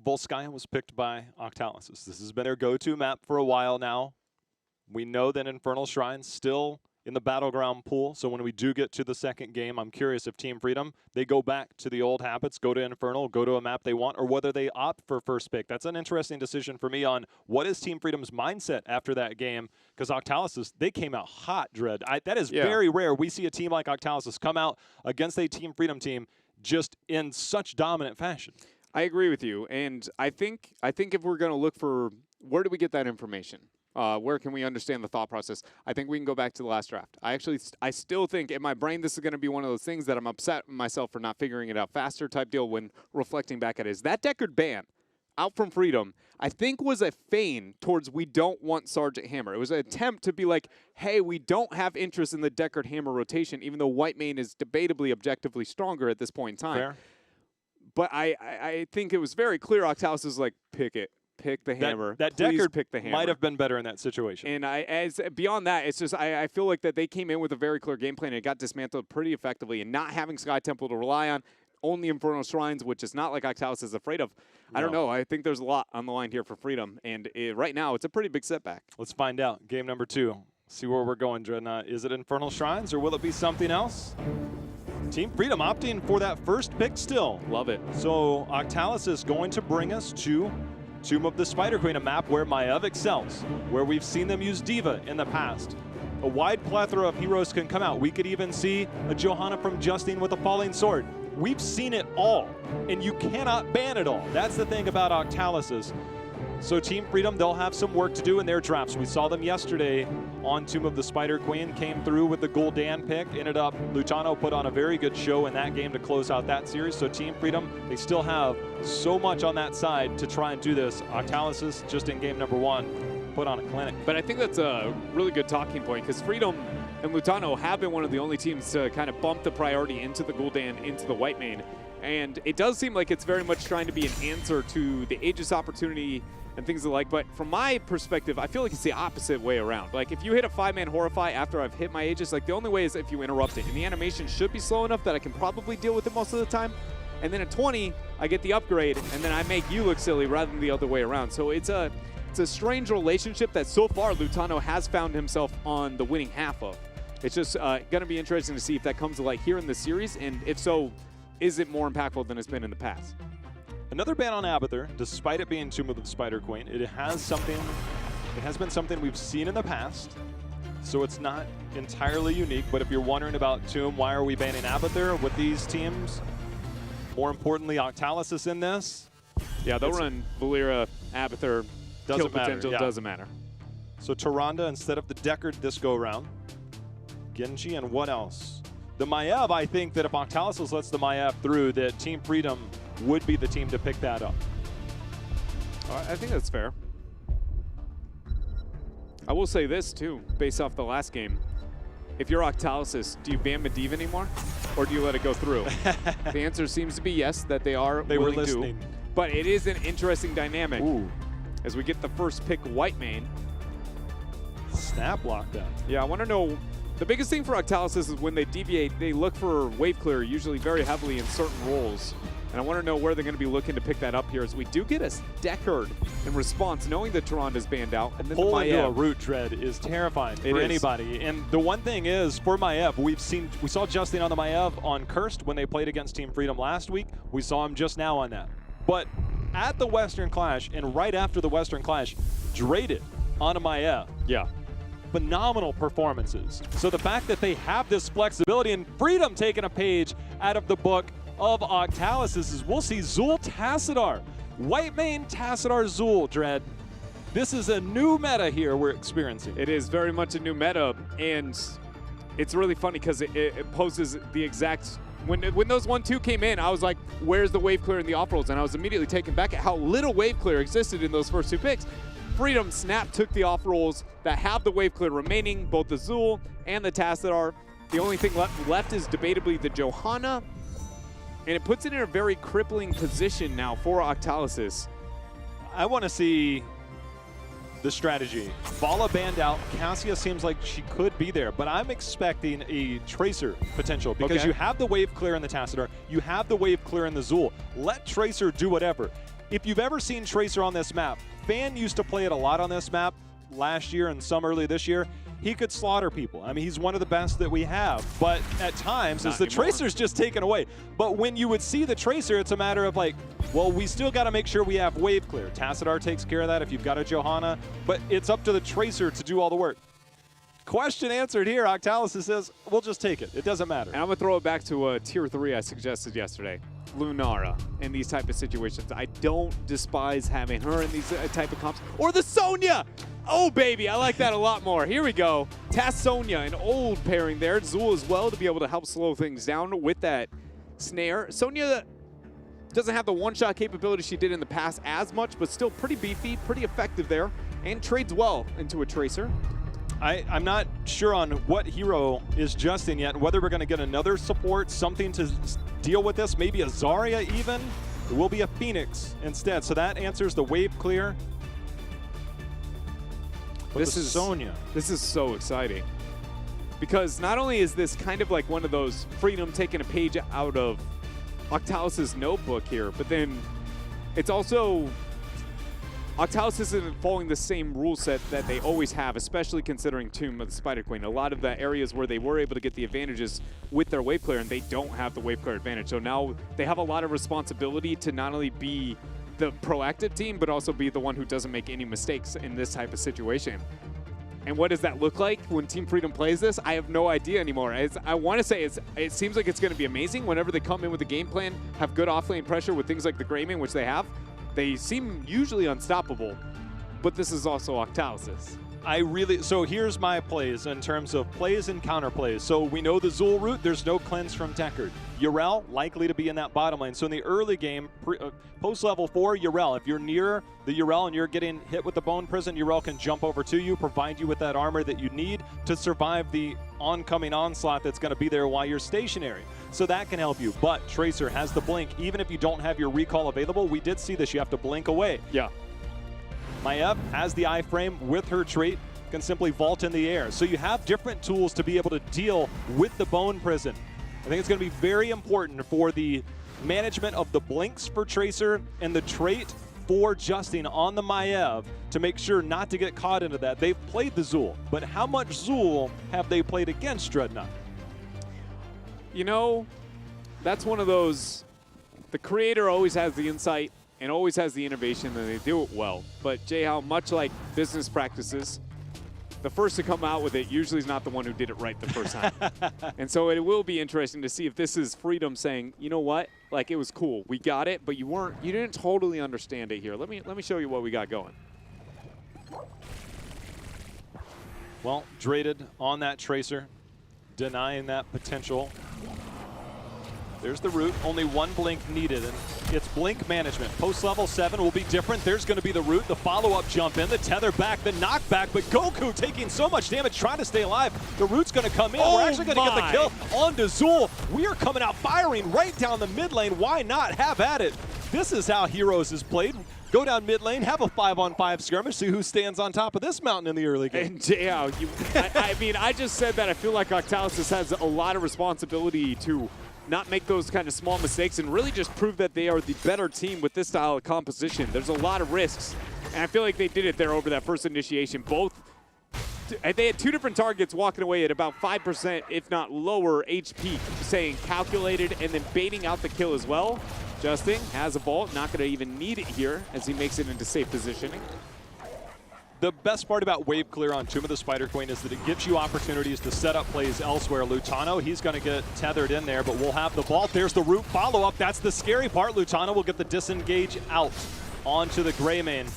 Volskaya was picked by Octalysis. This has been their go-to map for a while now. We know that Infernal Shrine's still in the battleground pool, so when we do get to the second game, I'm curious if Team Freedom, they go back to the old habits, go to Infernal, go to a map they want, or whether they opt for first pick. That's an interesting decision for me on what is Team Freedom's mindset after that game, because Octalysis, they came out hot, Dread. That is very rare. We see a team like Octalysis come out against a Team Freedom team just in such dominant fashion. I agree with you, and I think if we're going to look for where do we get that information, where can we understand the thought process, I think we can go back to the last draft. I still think in my brain this is going to be one of those things that I'm upset with myself for not figuring it out faster type deal when reflecting back at it. Is that Deckard ban out from Freedom, I think was a feign towards we don't want Sergeant Hammer. It was an attempt to be like, hey, we don't have interest in the Deckard Hammer rotation, even though Whitemane is debatably objectively stronger at this point in time. Fair. But I think it was very clear Octalysis was like, pick it. Pick the hammer. That Please Deckard pick the hammer. might have been better in that situation. And beyond that, it's just I feel like that they came in with a very clear game plan and it got dismantled pretty effectively. And not having Sky Temple to rely on, only Infernal Shrines, which is not like Octalysis is afraid of. I don't know. I think there's a lot on the line here for Freedom. And right now, it's a pretty big setback. Let's find out. Game number 2. See where we're going, Dreadnought. Is it Infernal Shrines or will it be something else? Team Freedom opting for that first pick still. Love it. So Octalysis is going to bring us to Tomb of the Spider Queen, a map where Maiev excels, where we've seen them use Diva in the past. A wide plethora of heroes can come out. We could even see a Johanna from Justine with a falling sword. We've seen it all, and you cannot ban it all. That's the thing about Octalysis. So Team Freedom, they'll have some work to do in their drafts. We saw them yesterday on Tomb of the Spider Queen, came through with the Gul'dan pick, ended up, Lutano put on a very good show in that game to close out that series. So Team Freedom, they still have so much on that side to try and do this. Octalysis, just in game number 1, put on a clinic. But I think that's a really good talking point because Freedom and Lutano have been one of the only teams to kind of bump the priority into the Gul'dan, into the Whitemane. And it does seem like it's very much trying to be an answer to the Aegis opportunity and things alike. But from my perspective, I feel like it's the opposite way around. Like if you hit a 5-man Horrify after I've hit my Aegis, like the only way is if you interrupt it. And the animation should be slow enough that I can probably deal with it most of the time. And then at 20, I get the upgrade, and then I make you look silly rather than the other way around. So it's a strange relationship that so far Lutano has found himself on the winning half of. It's just going to be interesting to see if that comes to light here in the series, and if so, is it more impactful than it's been in the past? Another ban on Abathur, despite it being Tomb of the Spider Queen. It has been something we've seen in the past, so it's not entirely unique. But if you're wondering about Tomb, why are we banning Abathur with these teams? More importantly, Octalysis in this. Yeah, they'll run Valera, Abathur, kill potential, doesn't matter. So Tyrande instead of the Deckard this go around. Genji and what else? The Maiev, I think that if Octalysis lets the Maiev through, that Team Freedom would be the team to pick that up. I think that's fair. I will say this too, based off the last game. If you're Octalysis, do you ban Medivh anymore? Or do you let it go through? The answer seems to be yes, that they are were willing listening. to. But it is an interesting dynamic. Ooh. As we get the first pick Whitemane. Snap lockdown. Yeah, I want to know. The biggest thing for Octalysis is when they deviate, they look for wave clear, usually very heavily in certain roles. And I want to know where they're going to be looking to pick that up here as we do get a Deckard in response, knowing that Tyrande is banned out. And then Pull the into a root, Dread, is terrifying for anybody. And the one thing is, for Maiev, we saw Justine on the Maiev on Cursed when they played against Team Freedom last week. We saw him just now on that. But at the Western Clash, and right after the Western Clash, Draded on a Maiev. Yeah. Phenomenal performances. So the fact that they have this flexibility and Freedom taking a page out of the book of Octalysis is we'll see Zul Tassadar. Whitemane Tassadar Zul, Dread. This is a new meta here we're experiencing. It is very much a new meta, and it's really funny because it poses the exact... When those 1-2 came in, I was like, where's the wave clear in the off-rolls? And I was immediately taken back at how little wave clear existed in those first 2 picks. Freedom Snap took the off-rolls that have the wave clear remaining, both the Zul and the Tassadar. The only thing left is debatably the Johanna, and it puts it in a very crippling position now for Octalysis. I want to see the strategy. Vala banned out. Cassia seems like she could be there, but I'm expecting a Tracer potential because you have the wave clear in the Tassadar, you have the wave clear in the Zul. Let Tracer do whatever. if you've ever seen Tracer on this map, Fan used to play it a lot on this map last year and some early this year. He could slaughter people. I mean, he's one of the best that we have. But at times, as the Tracer's just taken away. But when you would see the Tracer, it's a matter of like, well, we still got to make sure we have wave clear. Tassadar takes care of that if you've got a Johanna. But it's up to the Tracer to do all the work. Question answered here. Octalysis says, we'll just take it. It doesn't matter. And I'm going to throw it back to tier 3 I suggested yesterday. Lunara in these type of situations. I don't despise having her in these type of comps. Or the Sonya! Oh, baby, I like that a lot more. Here we go. Tass Sonya, an old pairing there. Zul as well to be able to help slow things down with that snare. Sonya doesn't have the one-shot capability she did in the past as much, but still pretty beefy, pretty effective there, and trades well into a Tracer. I'm not sure on what hero is Justin yet, whether we're going to get another support, something to deal with this, maybe a Zarya even. It will be a Phoenix instead, so that answers the wave clear. This is Sonya. This is so exciting. Because not only is this kind of like one of those Freedom taking a page out of Octalysis' notebook here, but then it's also Octalysis isn't following the same rule set that they always have, especially considering Tomb of the Spider Queen. A lot of the areas where they were able to get the advantages with their wave clear, and they don't have the wave clear advantage. So now they have a lot of responsibility to not only be the proactive team, but also be the one who doesn't make any mistakes in this type of situation. And what does that look like when Team Freedom plays this? I have no idea anymore. I want to say it seems like it's going to be amazing whenever they come in with a game plan, have good off-lane pressure with things like the Greymane, which they have. They seem usually unstoppable, but this is also Octalysis. So here's my plays in terms of plays and counter plays. So we know the Zul route, there's no cleanse from Tekard. Yrel likely to be in that bottom lane. So in the early game, post level 4, Yrel, if you're near the Yrel and you're getting hit with the Bone Prison, Yrel can jump over to you, provide you with that armor that you need to survive the oncoming onslaught that's going to be there while you're stationary. So that can help you. But Tracer has the blink. Even if you don't have your recall available, we did see this, you have to blink away. Yeah. Maiev has the iframe with her trait, can simply vault in the air. So you have different tools to be able to deal with the Bone Prison. I think it's going to be very important for the management of the blinks for Tracer and the trait for Justin on the Maiev to make sure not to get caught into that. They've played the Zul, but how much Zul have they played against Dreadnought? You know, that's one of those, the creator always has the insight and always has the innovation, and they do it well. But Jay-How, much like business practices, the first to come out with it usually is not the one who did it right the first time. And so it will be interesting to see if this is Freedom saying, you know what, like it was cool, we got it, but you didn't totally understand it here. Let me show you what we got going. Well, Draded on that Tracer, denying that potential. There's the root, only one blink needed, and it's blink management. Post level 7 will be different. There's going to be the root, the follow-up jump in, the tether back, the knockback, but Goku taking so much damage trying to stay alive. The root's going to come in. Oh, we're actually going to get the kill onto Zul. We are coming out firing right down the mid lane. Why not? Have at it. This is how Heroes is played. Go down mid lane, have a 5-on-5 skirmish, see who stands on top of this mountain in the early game. And Jay-How, I mean, I just said that I feel like Octalysis has a lot of responsibility to not make those kind of small mistakes and really just prove that they are the better team with this style of composition. There's a lot of risks, and I feel like they did it there over that first initiation. They had two different targets walking away at about 5%, if not lower, HP, saying calculated and then baiting out the kill as well. Justin has a vault, not going to even need it here as he makes it into safe positioning. The best part about wave clear on Tomb of the Spider Queen is that it gives you opportunities to set up plays elsewhere. Lutano, he's going to get tethered in there, but we'll have the vault. There's the root follow-up. That's the scary part. Lutano will get the disengage out onto the Greymane.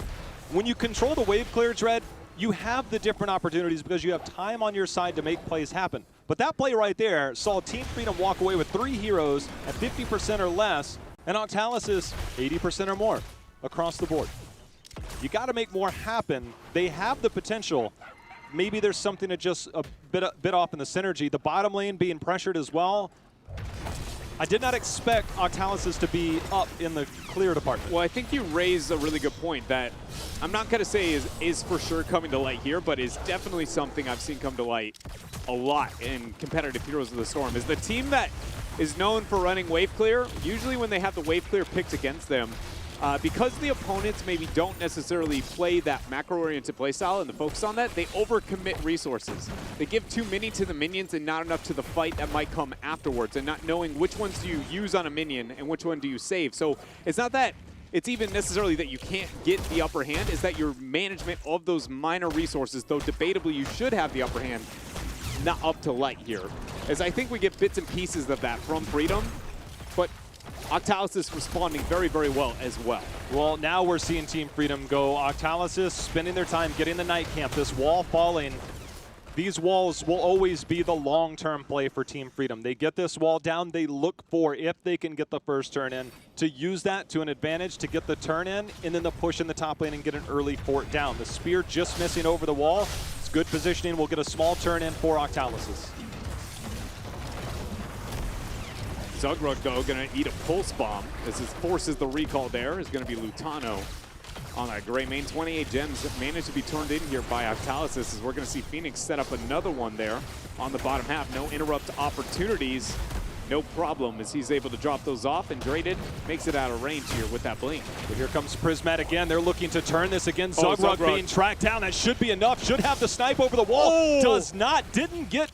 When you control the wave clear, Dread, you have the different opportunities because you have time on your side to make plays happen. But that play right there saw Team Freedom walk away with 3 heroes at 50% or less, and Octalysis 80% or more across the board. You got to make more happen. They have the potential. Maybe there's something to just a bit off in the synergy. The bottom lane being pressured as well. I did not expect Octalysis to be up in the clear department. Well, I think you raise a really good point that I'm not going to say is for sure coming to light here, but is definitely something I've seen come to light a lot in competitive Heroes of the Storm. Is the team that is known for running wave clear, usually when they have the wave clear picked against them, because the opponents maybe don't necessarily play that macro-oriented playstyle and the focus on that, they overcommit resources. They give too many to the minions and not enough to the fight that might come afterwards, and not knowing which ones do you use on a minion and which one do you save. So it's not that it's even necessarily that you can't get the upper hand, is that your management of those minor resources, though debatably you should have the upper hand, not up to light here. As I think we get bits and pieces of that from Freedom, but Octalysis responding very, very well as well. Well, now we're seeing Team Freedom go. Octalysis spending their time getting the night camp, this wall falling. These walls will always be the long-term play for Team Freedom. They get this wall down, they look for, if they can get the first turn in, to use that to an advantage to get the turn in, and then the push in the top lane and get an early fort down. The spear just missing over the wall. It's good positioning. We'll get a small turn in for Octalysis. Zugrug, though, going to eat a pulse bomb as it forces the recall there. Is going to be Lutano on that gray main. 28 gems that managed to be turned in here by Octalysis, as we're going to see Phoenix set up another one there on the bottom half. No interrupt opportunities, no problem, as he's able to drop those off, and Drayden makes it out of range here with that blink. But here comes Prismat again. They're looking to turn this again. Zugrug being tracked down. That should be enough. Should have the snipe over the wall. Oh. Does not. Didn't get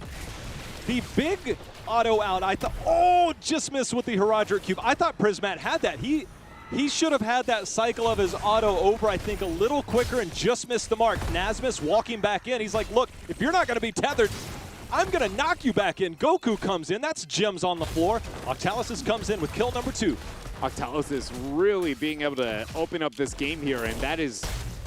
the big auto out. I thought, just missed with the Herodric Cube. I thought Prismat had that. He should have had that cycle of his auto over, I think, a little quicker and just missed the mark. Nasmus walking back in. He's like, look, if you're not going to be tethered, I'm going to knock you back in. Goku comes in. That's gems on the floor. Octalysis comes in with kill number 2. Octalysis really being able to open up this game here, and that is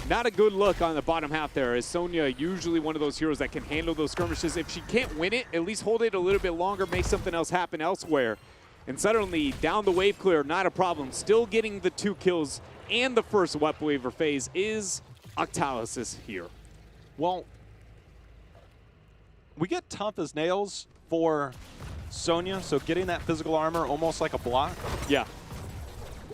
not a good look on the bottom half there, as Sonya usually one of those heroes that can handle those skirmishes. If she can't win it, at least hold it a little bit longer, make something else happen elsewhere. And suddenly, down the wave clear, not a problem. Still getting the 2 kills and the first Wep Waver phase is Octalysis here. Well, we get tough as nails for Sonya, so getting that physical armor almost like a block. Yeah.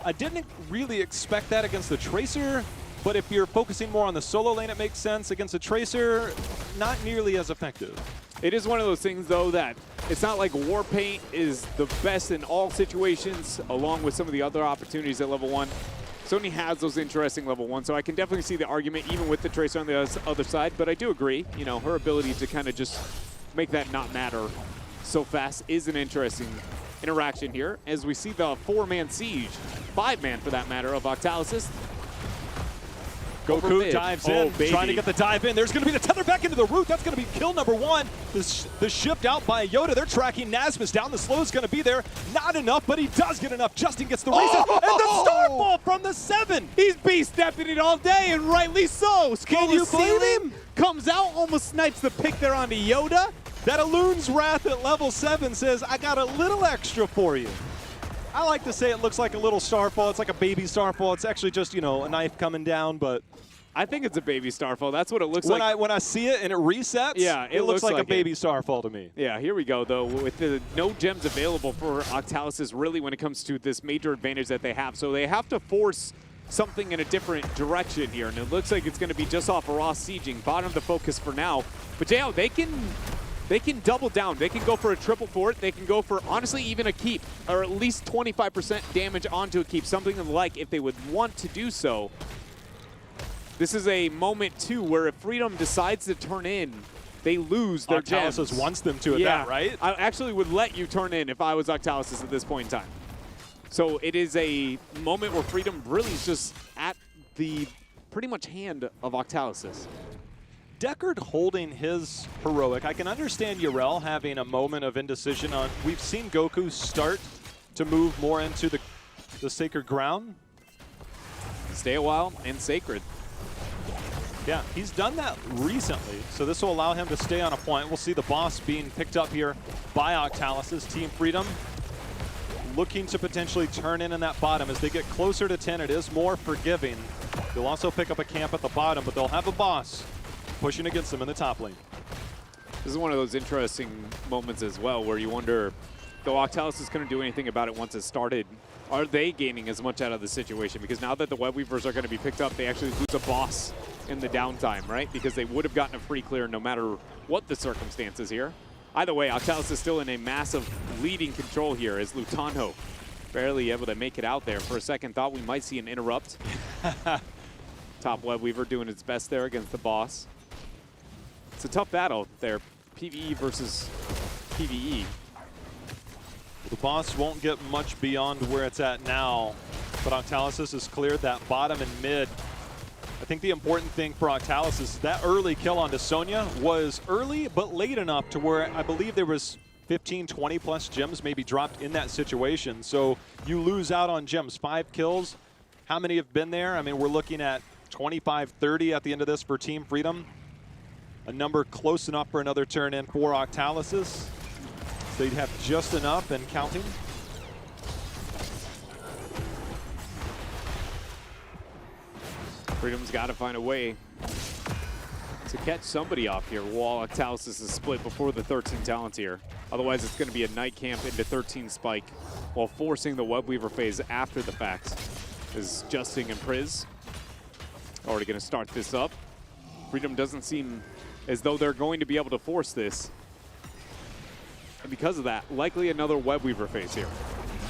I didn't really expect that against the Tracer, but if you're focusing more on the solo lane, it makes sense. Against the Tracer, not nearly as effective. It is one of those things, though, that it's not like Warpaint is the best in all situations, along with some of the other opportunities at level 1. Sonya has those interesting level 1, so I can definitely see the argument, even with the Tracer on the other side. But I do agree, you know, her ability to kind of just make that not matter so fast is an interesting interaction here, as we see the 4-man siege, 5-man for that matter, of Octalysis. Goku dives in, trying to get the dive in. There's going to be the tether back into the root. That's going to be kill number 1. The shift out by Yoda. They're tracking Nasmus down. The slow is going to be there. Not enough, but he does get enough. Justin gets the race up. And the starfall from the 7. He's beast-stepping it all day, and rightly so. Can you believe him? Comes out, almost snipes the pick there onto Yoda. That Alun's Wrath at level 7 says, I got a little extra for you. I like to say it looks like a little starfall. It's like a baby starfall. It's actually just, you know, a knife coming down, but I think it's a baby starfall. That's what it looks like. When I see it and it resets, yeah, it looks like a baby starfall to me. Yeah, here we go, though, with the no gems available for Octalysis, really, when it comes to this major advantage that they have. So they have to force something in a different direction here, and it looks like it's going to be just off of raw sieging. Bottom of the focus for now. But, JL, they can double down. They can go for a triple fort. They can go for, honestly, even a keep, or at least 25% damage onto a keep, something like if they would want to do so. This is a moment, too, where if Freedom decides to turn in, they lose their gems. Octalysis wants them to at that, right? I actually would let you turn in if I was Octalysis at this point in time. So it is a moment where Freedom really is just at the pretty much hand of Octalysis. Deckard holding his heroic. I can understand Yrel having a moment of indecision on. We've seen Goku start to move more into the sacred ground. Stay a while and sacred. Yeah, he's done that recently, so this will allow him to stay on a point. We'll see the boss being picked up here by Octalysis. Team Freedom looking to potentially turn in that bottom. As they get closer to 10, it is more forgiving. They'll also pick up a camp at the bottom, but they'll have a boss pushing against them in the top lane. This is one of those interesting moments as well, where you wonder, though Octalysis couldn't do anything about it once it started, are they gaining as much out of the situation? Because now that the Web Weavers are going to be picked up, they actually lose a boss in the downtime, right? Because they would have gotten a free clear no matter what the circumstances here. Either way, Octalysis is still in a massive leading control here as Lutano barely able to make it out there. For a second, thought we might see an interrupt. Top Web Weaver doing its best there against the boss. It's a tough battle there, PvE versus PvE. The boss won't get much beyond where it's at now, but Octalysis has cleared that bottom and mid. I think the important thing for Octalysis is that early kill onto Sonya was early but late enough to where I believe there was 15, 20 plus gems maybe dropped in that situation. So you lose out on gems. 5 kills. How many have been there? I mean, we're looking at 25, 30 at the end of this for Team Freedom. A number close enough for another turn in for Octalysis. So you'd have just enough and counting. Freedom's got to find a way to catch somebody off here while Octalysis is split before the 13 talents here. Otherwise, it's going to be a night camp into 13 spike while forcing the Web Weaver phase after the fact. Is Justing and Priz already going to start this up. Freedom doesn't seem as though they're going to be able to force this. And because of that, likely another Web Weaver phase here.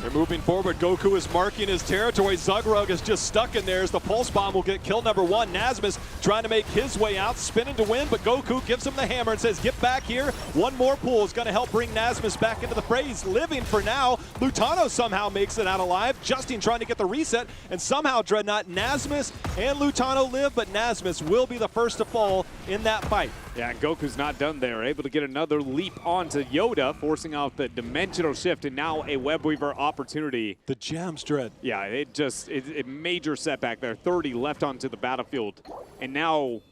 They're moving forward. Goku is marking his territory. Zugrug is just stuck in there as the Pulse Bomb will get kill number 1. Nasmus trying to make his way out, spinning to win, but Goku gives him the hammer and says, get back here. One more pull is going to help bring Nasmus back into the fray. He's living for now. Lutano somehow makes it out alive. Justin trying to get the reset, and somehow Dreadnought, Nasmus, and Lutano live, but Nasmus will be the first to fall in that fight. Yeah, and Goku's not done there. Able to get another leap onto Yoda, forcing out the dimensional shift, and now a Web Weaver opportunity. The gems, Dread. Yeah, it's a major setback there. 30 left onto the battlefield. And now,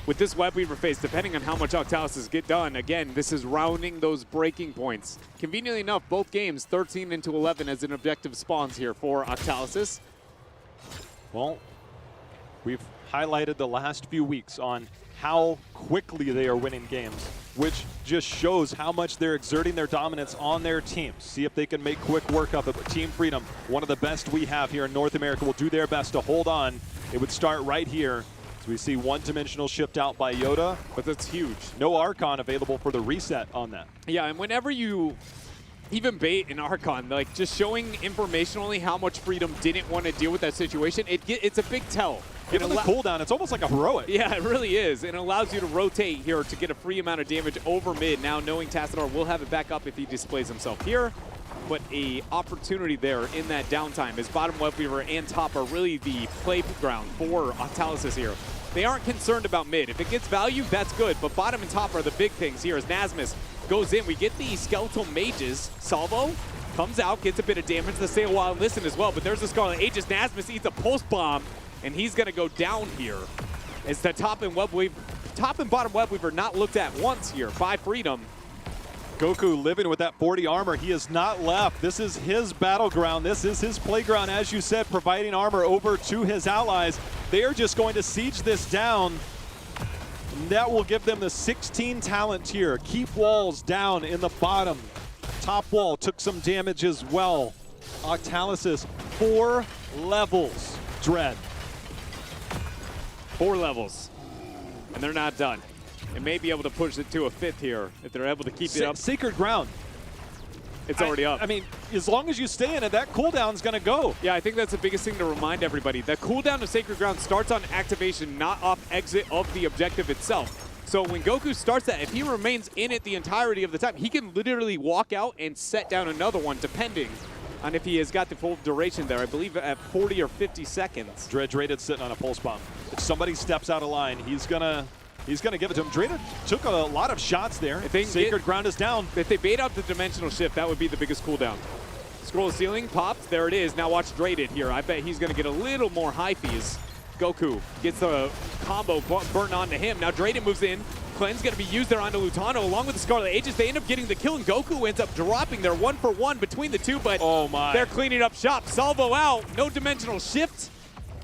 with this Web Weaver phase, depending on how much Octalysis get done, again, this is rounding those breaking points. Conveniently enough, both games, 13 into 11 as an objective spawns here for Octalysis. Well, we've highlighted the last few weeks on how quickly they are winning games, which just shows how much they're exerting their dominance on their teams. See if they can make quick work of it. But Team Freedom, one of the best we have here in North America, will do their best to hold on. It would start right here. So we see one-dimensional shipped out by Yoda, but that's huge. No Archon available for the reset on that. Yeah, and whenever you even bait an Archon, like just showing informationally how much Freedom didn't want to deal with that situation, it's a big tell. Given the cooldown, it's almost like a heroic. Yeah, it really is. And it allows you to rotate here to get a free amount of damage over mid. Now knowing Tassadar will have it back up if he displays himself here. But a opportunity there in that downtime as bottom Web Weaver and top are really the playground for Octalysis here. They aren't concerned about mid. If it gets value, that's good. But bottom and top are the big things here as Nasmus goes in. We get the Skeletal Mages. Salvo comes out, gets a bit of damage. They stay a while and listen as well. But there's the Scarlet Aegis. Nasmus eats a Pulse Bomb. And he's going to go down here as the top and bottom Web Weaver not looked at once here by Freedom. Goku living with that 40 armor. He is not left. This is his battleground. This is his playground, as you said, providing armor over to his allies. They are just going to siege this down. And that will give them the 16 talent tier. Keep walls down in the bottom. Top wall took some damage as well. Octalysis, 4 levels. Dread. 4 levels, and they're not done. They may be able to push it to a 5th here if they're able to keep it up. Sacred Ground. It's already up. I mean, as long as you stay in it, that cooldown's going to go. Yeah, I think that's the biggest thing to remind everybody. The cooldown of Sacred Ground starts on activation, not off exit of the objective itself. So when Goku starts that, if he remains in it the entirety of the time, he can literally walk out and set down another one, depending on if he has got the full duration there. I believe at 40 or 50 seconds. Dread Rated sitting on a Pulse Bomb. If somebody steps out of line, he's gonna give it to him. Dread took a lot of shots there. Sacred Ground is down. If they bait out the dimensional shift, that would be the biggest cooldown. Scroll ceiling, pops, there it is. Now watch Dreaded here. I bet he's gonna get a little more high fees. Goku gets the combo burnt onto him. Now Dreaded moves in. Cleanse going to be used there onto Lutano along with the Scarlet Aegis. They end up getting the kill, and Goku ends up dropping their 1-for-1 between the two, but they're cleaning up shop. Salvo out, no dimensional shift,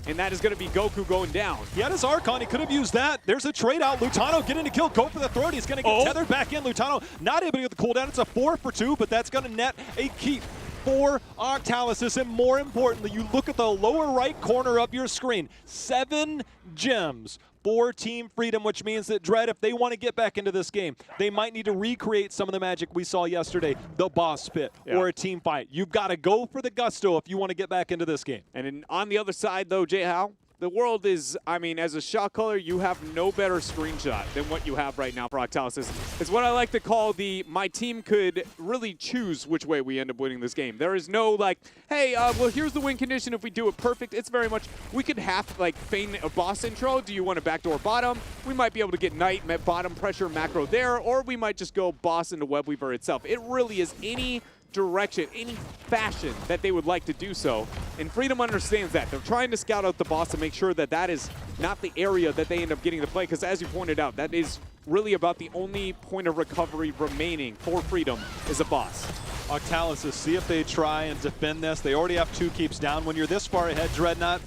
and that is going to be Goku going down. He had his Archon. He could have used that. There's a trade out. Lutano getting to kill. Go for the throat. He's going to get tethered back in. Lutano not able to get the cooldown. It's a 4-for-2, but that's going to net a keep for Octalysis. And more importantly, you look at the lower right corner of your screen. 7 gems for Team Freedom, which means that Dread, if they want to get back into this game, they might need to recreate some of the magic we saw yesterday, the boss pit or a team fight. You've got to go for the gusto if you want to get back into this game. And on the other side, though, Jay Howe, the world is, I mean, as a shot caller, you have no better screenshot than what you have right now for Octalysis. It's what I like to call the, my team could really choose which way we end up winning this game. There is no like, hey, well, here's the win condition if we do it perfect. It's very much, we could have like feign a boss intro. Do you want a backdoor bottom? We might be able to get Knight, bottom pressure, macro there, or we might just go boss into Webweaver itself. It really is any direction, any fashion that they would like to do so. And Freedom understands that. They're trying to scout out the boss to make sure that that is not the area that they end up getting to play, because as you pointed out, that is really about the only point of recovery remaining for Freedom is a boss. Octalysis, see if they try and defend this. They already have 2 keeps down. When you're this far ahead, Dreadnought,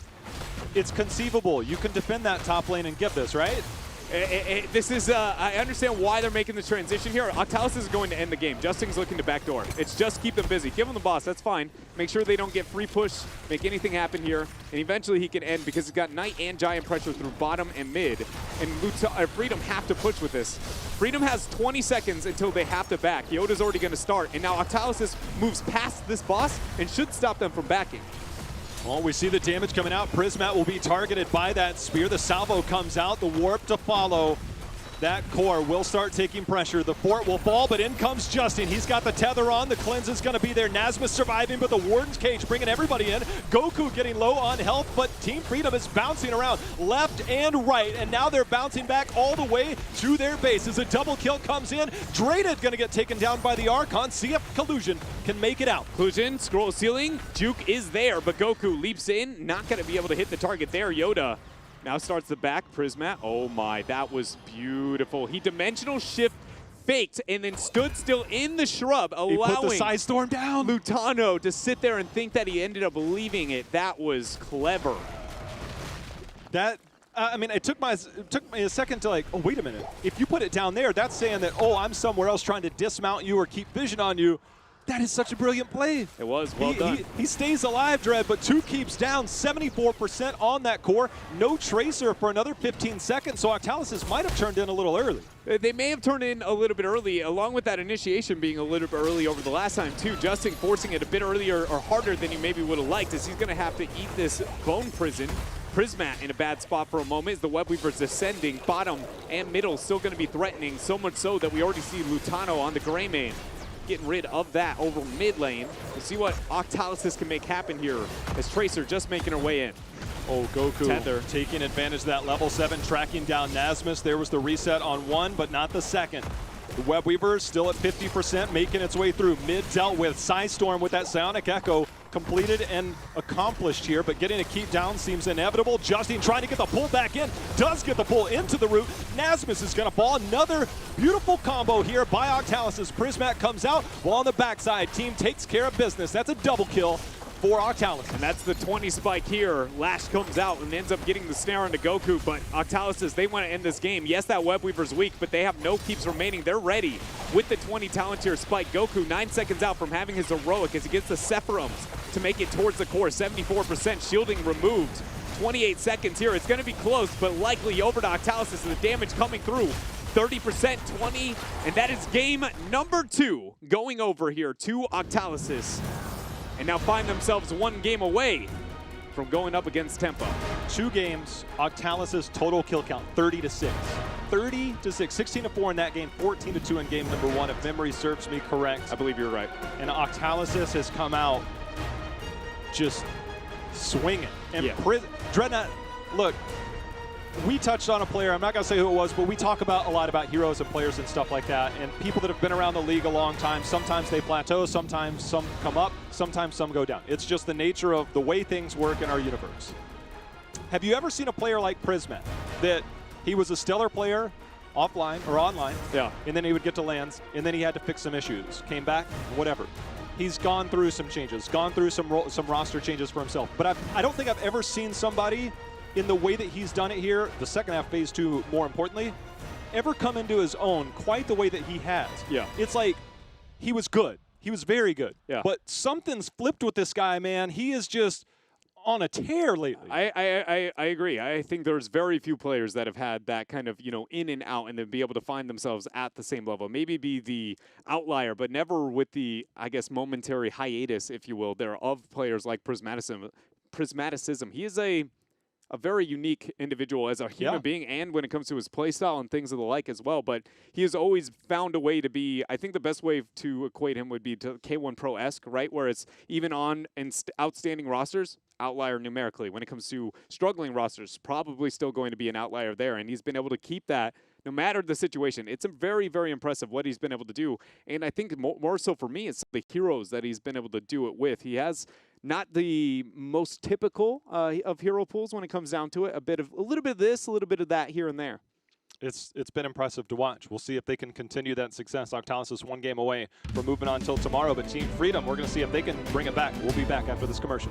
it's conceivable. You can defend that top lane and get this, right? This is, I understand why they're making the transition here. Octalysis is going to end the game. Justin's looking to backdoor. It's just keep them busy. Give them the boss, that's fine. Make sure they don't get free push, make anything happen here, and eventually he can end because he's got Knight and Giant pressure through bottom and mid. And Freedom have to push with this. Freedom has 20 seconds until they have to back. Yoda's already going to start, and now Octalysis moves past this boss and should stop them from backing. Well, we see the damage coming out. Prismat will be targeted by that spear. The salvo comes out, the warp to follow. That core will start taking pressure. The fort will fall, but in comes Justin. He's got the tether on. The cleanse is going to be there. Nazmus surviving, but the Warden's Cage bringing everybody in. Goku getting low on health, but Team Freedom is bouncing around left and right, and now they're bouncing back all the way to their base as a double kill comes in. Drated going to get taken down by the Archon. See if Collusion can make it out. Collusion, scroll ceiling. Juke is there, but Goku leaps in. Not going to be able to hit the target there. Yoda now starts the back. Prismat, oh my, that was beautiful. He dimensional shift faked and then stood still in the shrub, allowing he put the side storm down. Lutano to sit there and think that he ended up leaving it. That was clever. That, I mean, it took me a second to like, oh, wait a minute. If you put it down there, that's saying that, oh, I'm somewhere else trying to dismount you or keep vision on you. That is such a brilliant play. It was, well done. He stays alive, Dread, but 2 keeps down, 74% on that core. No tracer for another 15 seconds, so Octalysis might have turned in a little early. They may have turned in a little bit early, along with that initiation being a little bit early over the last time, too. Justin forcing it a bit earlier or harder than he maybe would have liked, as he's going to have to eat this bone prison. Prismat in a bad spot for a moment as the Webweaver's descending. Bottom and middle still going to be threatening, so much so that we already see Lutano on the gray main. Getting rid of that over mid lane. We'll see what Octalysis can make happen here as Tracer just making her way in. Oh, Goku Tether taking advantage of that level 7, tracking down Nazmus. There was the reset on 1, but not the second. The Webweaver still at 50%, making its way through. Mid dealt with. Psystorm with that Psionic Echo completed and accomplished here, but getting a keep down seems inevitable. Justin trying to get the pull back in, does get the pull into the root. Nazmus is going to fall. Another beautiful combo here by Octalysis. Prismat comes out while on the backside, team takes care of business. That's a double kill for Octalysis. And that's the 20 spike here. Lash comes out and ends up getting the snare onto Goku, but Octalysis, they want to end this game. Yes, that Webweaver's weak, but they have no keeps remaining. They're ready with the 20 Palantir spike. Goku 9 seconds out from having his heroic as he gets the Sephirums to make it towards the core. 74% shielding removed. 28 seconds here. It's going to be close, but likely over to Octalysis and the damage coming through. 30%, 20, and that is game number 2 going over here to Octalysis. And now find themselves 1 game away from going up against Tempo. 2 games, Octalysis total kill count, 30-6. 30-6, 16-4 in that game, 14-2 in game number 1, if memory serves me correct. I believe you're right. And Octalysis has come out just swinging. And yeah. Dreadnought, look, we touched on a player, I'm not going to say who it was, but we talk about a lot about heroes and players and stuff like that, and people that have been around the league a long time, sometimes they plateau, sometimes some come up, sometimes some go down. It's just the nature of the way things work in our universe. Have you ever seen a player like Prismat, that he was a stellar player offline or online, yeah, and then he would get to lands, and then he had to fix some issues, came back, whatever. He's gone through some changes, gone through some roster changes for himself, but I don't think I've ever seen somebody in the way that he's done it here, the second half, phase 2, more importantly, ever come into his own quite the way that he has. Yeah. It's like, he was good. He was very good. Yeah. But something's flipped with this guy, man. He is just on a tear lately. I agree. I think there's very few players that have had that kind of, in and out and then be able to find themselves at the same level. Maybe be the outlier, but never with the, I guess, momentary hiatus, if you will, there of players like Prismaticism. He is a very unique individual as a human being, and when it comes to his play style and things of the like as well. But he has always found a way to be, I think the best way to equate him would be to K1 Pro-esque, right? Where it's even on and outstanding rosters, outlier numerically. When it comes to struggling rosters, probably still going to be an outlier there. And he's been able to keep that no matter the situation. It's very, very impressive what he's been able to do. And I think more so for me, it's the heroes that he's been able to do it with. He has not the most typical of hero pools when it comes down to it. A little bit of this, a little bit of that here and there. It's been impressive to watch. We'll see if they can continue that success. Octalysis is 1 game away from moving on until tomorrow, but Team Freedom, we're going to see if they can bring it back. We'll be back after this commercial.